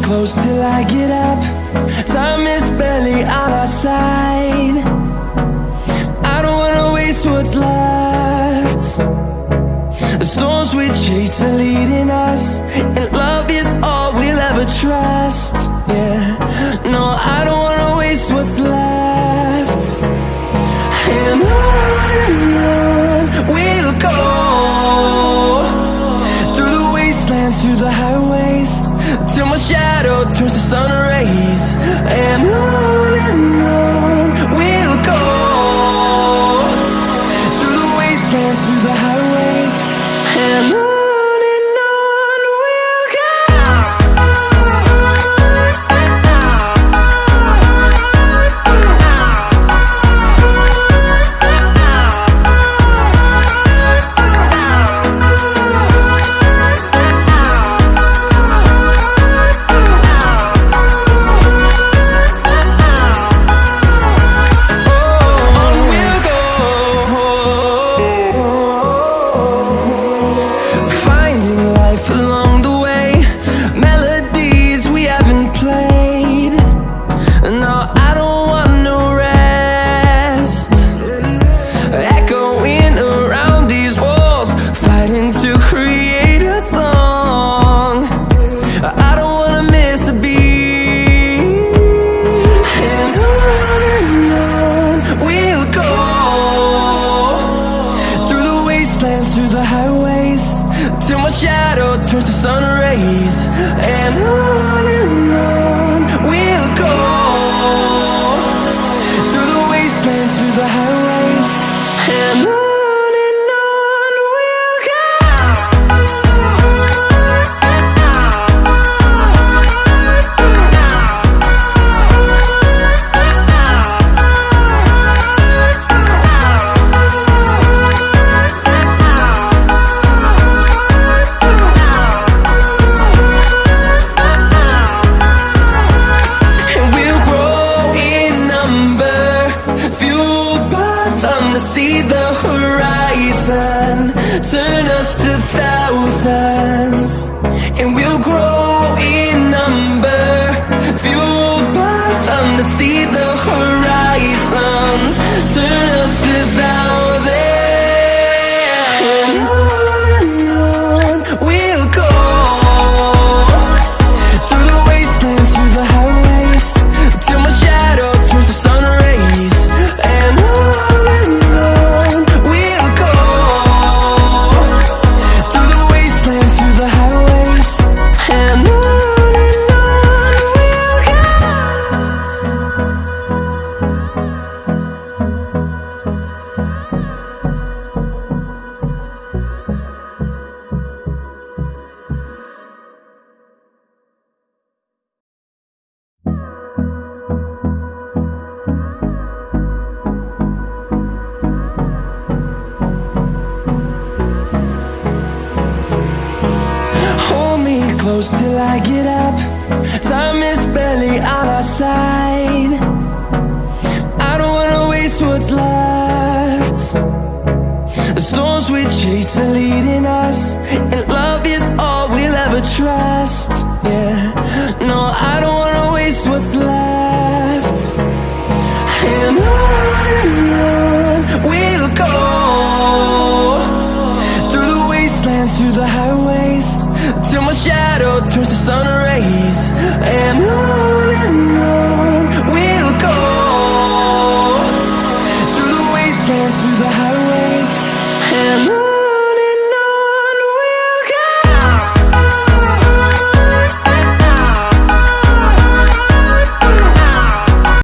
close till I get up. Time is barely on our side. I don't wanna waste what's left. The storms we chase are leading us, and love is all we'll ever trust. Yeah, no, I don't wanna waste what's left. And on we'll go, through the wastelands, through the highways, till my shadow turns to sun rays. And on we'll go, through the wastelands, through the highways, and on we'll go. Through the highways, till my shadow turns to sun rays. And on we'll go, through the wastelands, through the highways, and on we'll go. See the horizon, turn us to thousands, and we'll grow in number, fueled by them. To see the horizon, turn us to thousands, and on we'll go, through the wastelands, through the highways, till my shadow turns to sun rays. And close till I get up. Time is barely on our side. I don't wanna waste what's left. The storms we chase are leading us, and love is all we'll ever trust. Yeah.